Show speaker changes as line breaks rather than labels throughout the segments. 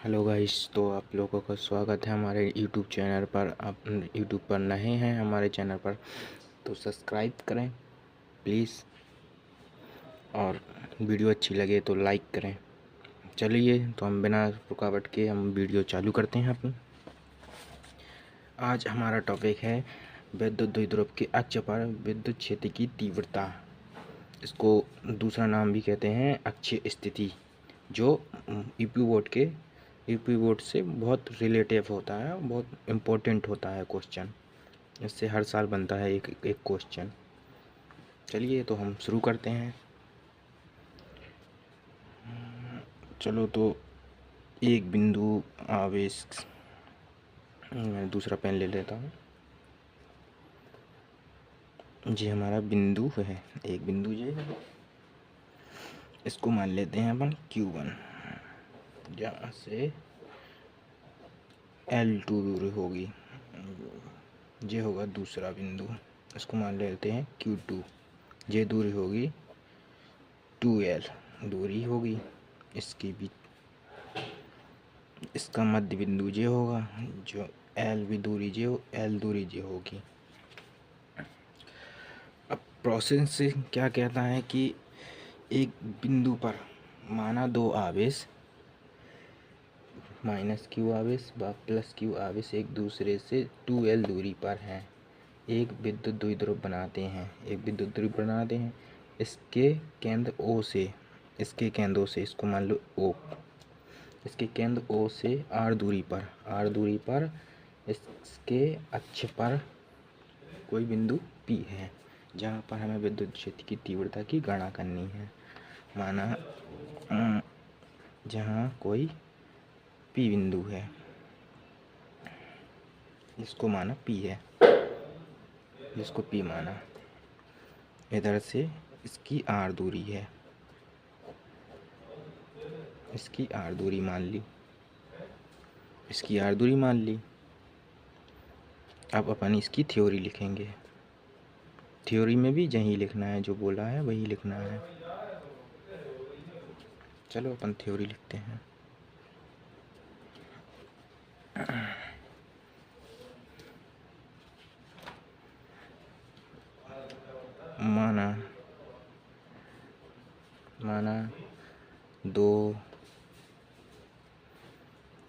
Hello guys, तो आप लोगों का स्वागत है हमारे यूट्यूब चैनल पर। आप यूट्यूब पर नए हैं हमारे चैनल पर तो सब्सक्राइब करें प्लीज़, और वीडियो अच्छी लगे तो लाइक करें। चलिए, तो हम बिना रुकावट के हम वीडियो चालू करते हैं अपनी। आज हमारा टॉपिक है विद्युत द्विध्रुव के अक्ष पर विद्युत क्षेत्र की तीव्रता। इसको दूसरा नाम भी कहते हैं अक्षीय स्थिति, जो यूपी बोर्ड से बहुत रिलेटिव होता है, बहुत इम्पोर्टेंट होता है क्वेश्चन। इससे हर साल बनता है एक एक क्वेश्चन। चलिए, तो हम शुरू करते हैं। चलो, तो एक बिंदु आवेश, मैं दूसरा पेन ले लेता हूँ। जी, हमारा बिंदु है, एक बिंदु ये है। इसको मान लेते हैं अपन Q1, जहाँ से L2 दूरी होगी। ये होगा दूसरा बिंदु, इसको मान लेते हैं Q2। ये दूरी होगी 2L दूरी होगी इसके बीच। इसका मध्य बिंदु ये होगा, जो L भी दूरी L दूरी ये होगी। अब प्रोसेस से क्या कहता है कि एक बिंदु पर माना दो आवेश -Q आवेश व +Q आवेश एक दूसरे से 2L दूरी पर हैं। एक विद्युत द्विध्रुव बनाते हैं। इसके केंद्र O से इसको मान लो O। इसके केंद्र O से R दूरी पर इसके अक्ष पर कोई बिंदु P है, जहाँ पर हमें विद्युत क्षेत्र की तीव्रता की गणना करनी है। माना जहाँ कोई P बिंदु है, इसको माना P है, जिसको P माना। इधर से इसकी R दूरी है, इसकी R दूरी मान ली। अब अपन इसकी थ्योरी लिखेंगे। थ्योरी में भी यही लिखना है, जो बोला है वही लिखना है। चलो, अपन थ्योरी लिखते हैं। माना दो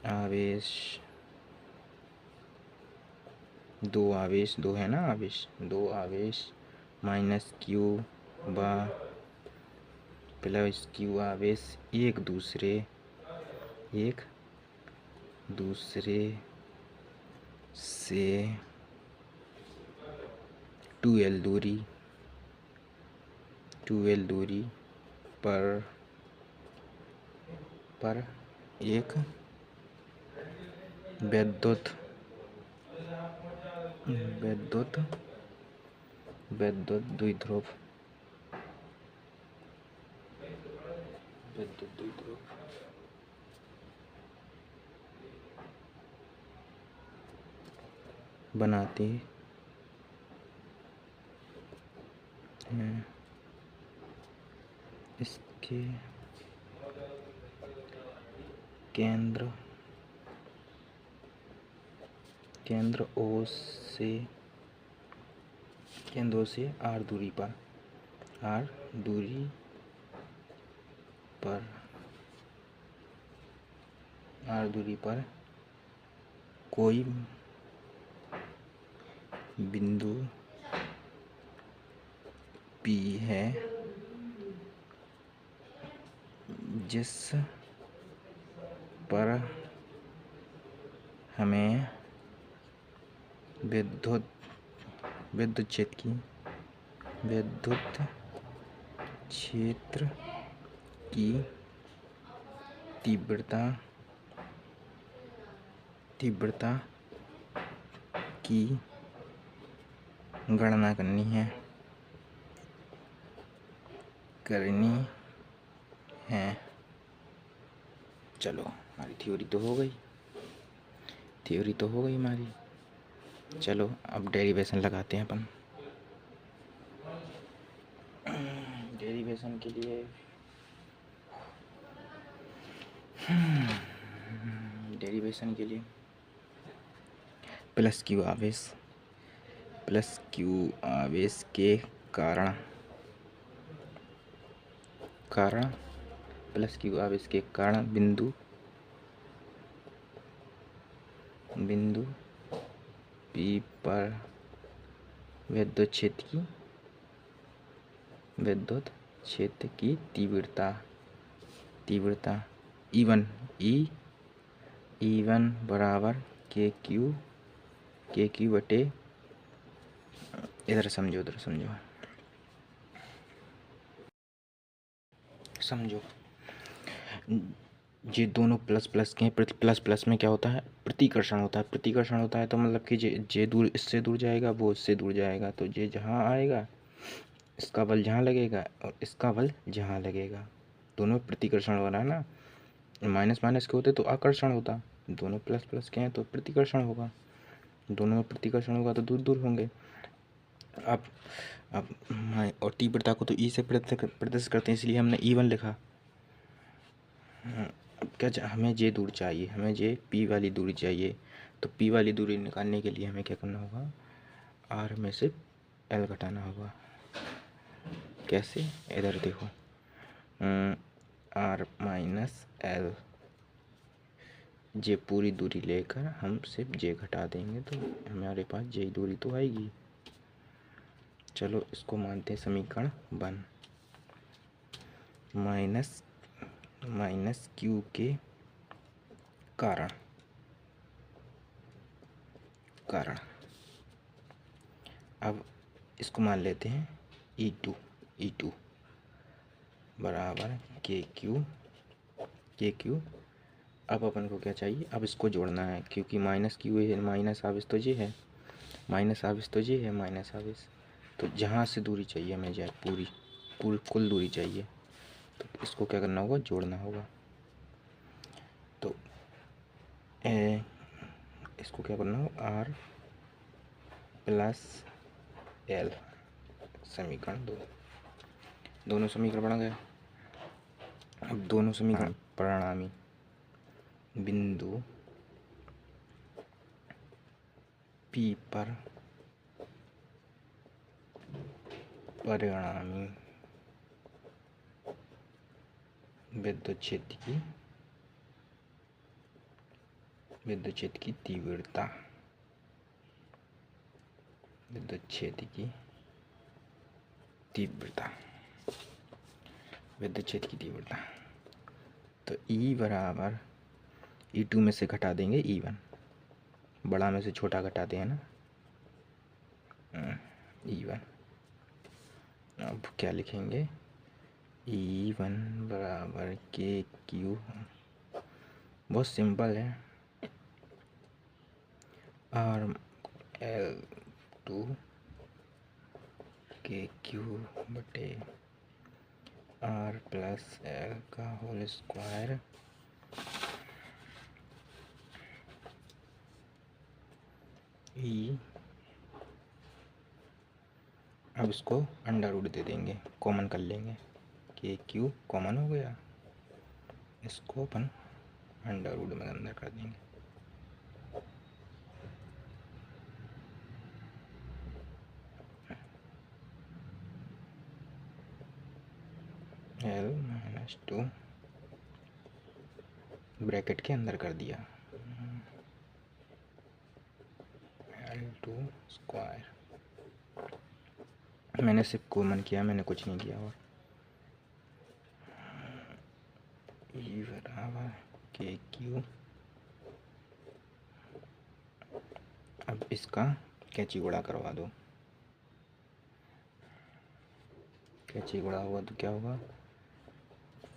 आवेश, दो है ना आवेश, दो आवेश -Q व +Q आवेश एक दूसरे से 2L दूरी पर एक विद्युत द्विध्रुव बनाते हैं। इसके केंद्र O से R दूरी पर कोई बिंदु P है, जिस पर हमें विद्युत क्षेत्र की तीव्रता की गणना करनी है। चलो, हमारी थ्योरी तो हो गई हमारी। चलो, अब डेरिवेशन लगाते हैं अपन। डेरिवेशन के लिए डेरिवेशन के लिए प्लस क्यू आवेश के कारण प्लस क्यू आवेश के कारण बिंदु P पर विद्युत क्षेत्र की तीव्रता E1 बराबर KQ बटे, इधर समझो ये दोनों प्लस के हैं। प्लस में क्या होता है, प्रतिकर्षण होता है। तो मतलब कि जे दूर इससे दूर जाएगा, वो इससे दूर जाएगा, तो ये जहाँ आएगा इसका बल जहाँ लगेगा और इसका बल जहाँ लगेगा, दोनों में प्रतिकर्षण हो रहा है ना। माइनस के होते तो आकर्षण होता, दोनों प्लस के हैं तो प्रतिकर्षण होगा, दोनों में प्रतिकर्षण होगा तो दूर होंगे। अब और तीव्रता को तो ई से प्रदर्शित करते हैं, इसलिए हमने E1 लिखा। अब क्या हमें जे दूर चाहिए, हमें जे P वाली दूरी चाहिए। तो P वाली दूरी निकालने के लिए हमें क्या करना होगा, R में से L घटाना होगा। कैसे, इधर देखो, R माइनस L, जे पूरी दूरी लेकर हम सिर्फ जे घटा देंगे तो हमारे पास जे दूरी तो आएगी। चलो इसको मानते हैं समीकरण 1। माइनस क्यू के कारण अब इसको मान लेते हैं E2 बराबर KQ। अब अपन को क्या चाहिए, अब इसको जोड़ना है, क्योंकि माइनस क्यू है, माइनस आवेश तो ये है, माइनस आवेश तो जहाँ से दूरी चाहिए हमें जाए पूरी कुल दूरी चाहिए, तो इसको क्या करना होगा, जोड़ना होगा। तो इसको क्या करना होगा, R प्लस L, समीकरण 2। दोनों समीकरण बन गए। अब दोनों समीकरण परिणामी बिंदु P पर परिणामी विद्युत क्षेत्र की तीव्रता तो E बराबर E2 में से घटा देंगे E1, बड़ा में से छोटा घटाते हैं ना, E1। अब क्या लिखेंगे, E1 बराबर KQ, बहुत सिंपल है, RL2 KQ बटे R प्लस L का होल स्क्वायर E। अब इसको अंडर रूट दे देंगे, कॉमन कर लेंगे, KQ कॉमन हो गया, इसको अपन अंडर रूट में अंदर कर देंगे। L-2 ब्रैकेट के अंदर कर दिया, L2 स्क्वायर। मैंने सिर्फ कॉमन किया, मैंने कुछ नहीं किया। और E बराबर KQ। अब इसका कैंची गुणा करवा दो, कैंची गुणा हुआ तो क्या होगा,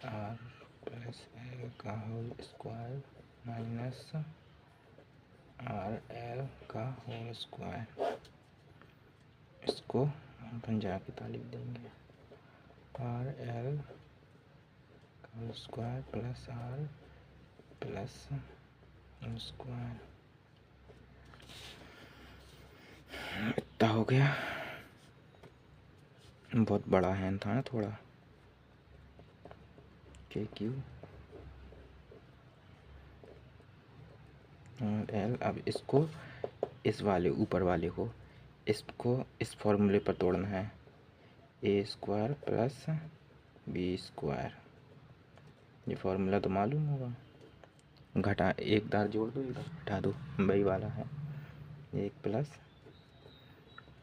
R प्लस L का होल स्क्वायर माइनस RL का होल स्क्वायर। इसको अपन जाके तालिफ देंगे, RL का whole square plus R plus square, इतना हो गया। बहुत बड़ा हैंड था ना थोड़ा, KQ और एल। अब इसको इस वाले ऊपर वाले को इसको इस फॉर्मूले पर तोड़ना है, ए स्क्वायर प्लस बी स्क्वायर। ये फॉर्मूला तो मालूम होगा। घटा एक दार जोड़ दो, इधर घटा दो, वही वाला है। एक प्लस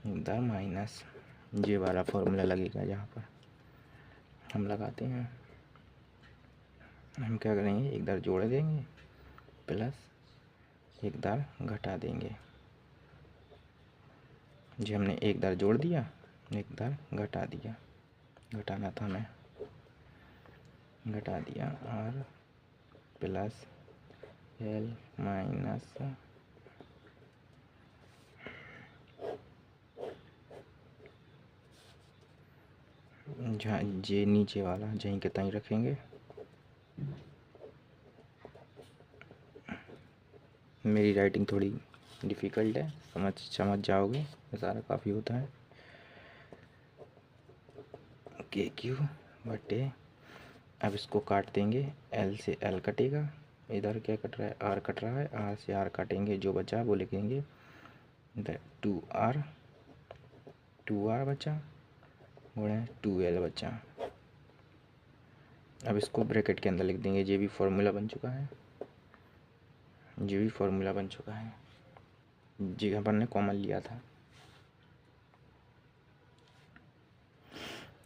एक दार माइनस, ये वाला फॉर्मूला लगेगा। जहाँ पर हम लगाते हैं, हम क्या करेंगे, एक दार जोड़ देंगे प्लस एक दार घटा देंगे। जी हमने एक दार जोड़ दिया, एक दार घटा दिया, घटाना था हमें, घटा दिया। और प्लस एल माइनस जहाँ जे नीचे वाला जहीं के तहीं रखेंगे। मेरी राइटिंग थोड़ी डिफ़िकल्ट है, समझ जाओगे, सारा काफ़ी होता है। के क्यू बटे, अब इसको काट देंगे, एल से एल कटेगा, इधर क्या कट रहा है, आर कट रहा है, आर से आर काटेंगे, जो बचा वो लिखेंगे 2r, 2r बचा गुणे 2l बचा। अब इसको ब्रैकेट के अंदर लिख देंगे, ये भी फॉर्मूला बन चुका है, ये भी फॉर्मूला बन चुका है, जी अपन ने कॉमन लिया था।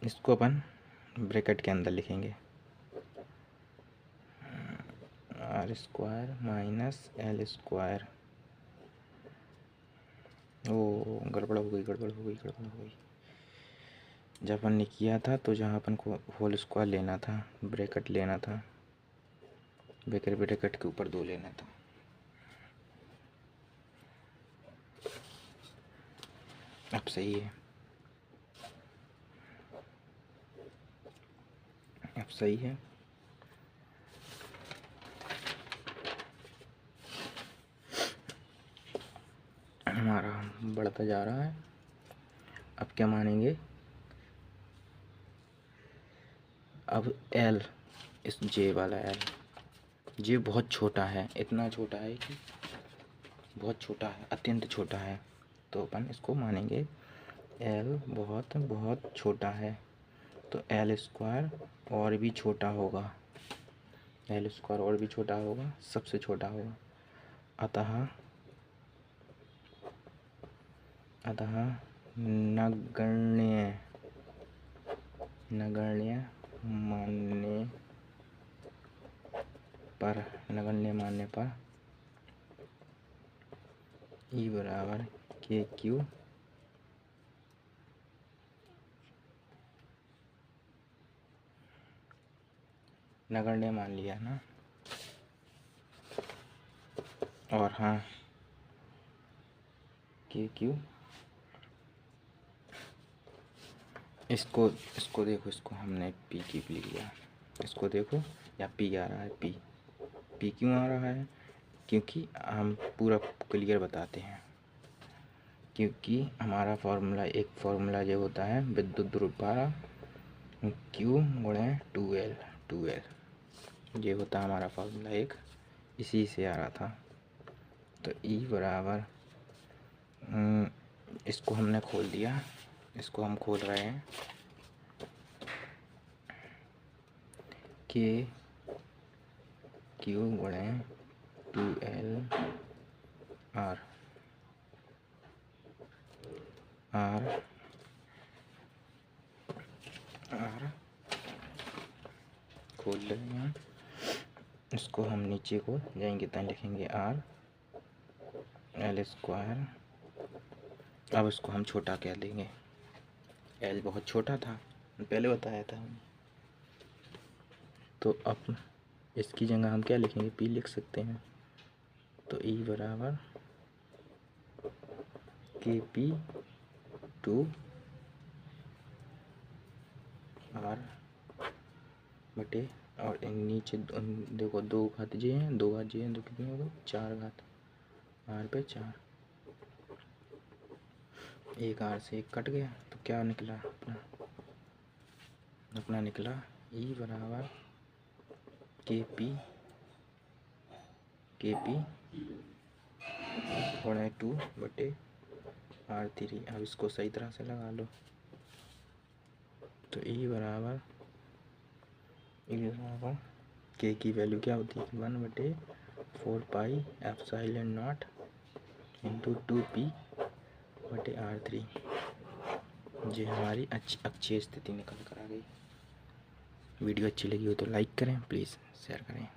इसको अपन ब्रैकेट के अंदर लिखेंगे, r square minus l square. ओ गड़बड़ हो गई, गड़बड़ हो गई, गड़बड़ हो गई। जब अपन ने किया था तो जहाँ अपन को होल स्क्वायर लेना था, ब्रैकेट लेना था, ब्रैकेट के ऊपर 2 लेना था। अब सही है, अब सही है। हमारा बढ़ता जा रहा है। अब क्या मानेंगे, अब एल, इस जे वाला एल, जे बहुत छोटा है, इतना छोटा है कि बहुत छोटा है, अत्यंत छोटा है, तो अपन इसको मानेंगे एल बहुत बहुत छोटा है, तो एल स्क्वायर और भी छोटा होगा, एल स्क्वायर और भी छोटा होगा, सबसे छोटा होगा। अतः नगण्य मानने पर ई बराबर के क्यू नगण्य मान लिया ना। और हाँ, के क्यू, इसको देखो, इसको हमने पी क्यू लिख लिया, इसको देखो, या पी आ रहा है, पी क्यों आ रहा है, क्योंकि हम पूरा क्लियर बताते हैं, क्योंकि हमारा फार्मूला, एक फार्मूला जो होता है विद्युत ध्रुवपारा Q गुणे 2L, ये होता है हमारा फार्मूला एक, इसी से आ रहा था। तो E बराबर, इसको हमने खोल दिया, इसको हम खोल रहे हैं, के क्यू गुणे 2L आर, खोल रहे हैं, इसको हम नीचे को जाएंगे तब लिखेंगे आर एल स्क्वायर। अब इसको हम छोटा क्या देंगे, एल बहुत छोटा था, पहले बताया था। तो अब इसकी जगह हम क्या लिखेंगे, पी लिख सकते हैं। तो ई बराबर के पी 2 आर बटे, और नीचे देखो 2 घात जे हैं, 2 घात जे हैं, तो कितनी होगा, 4 घात आर पे 4, एक आर से एक कट गया, तो क्या निकला, अपना निकला ई बराबर के पी गुणा 2/R3। अब इसको सही तरह से लगा लो। तो ई बराबर के की वैल्यू क्या होती है 1/4πε0 इंटू 2p/R3। ये हमारी अक्षीय स्थिति निकल कर आ गई। वीडियो अच्छी लगी हो तो लाइक करें, प्लीज़ शेयर करें।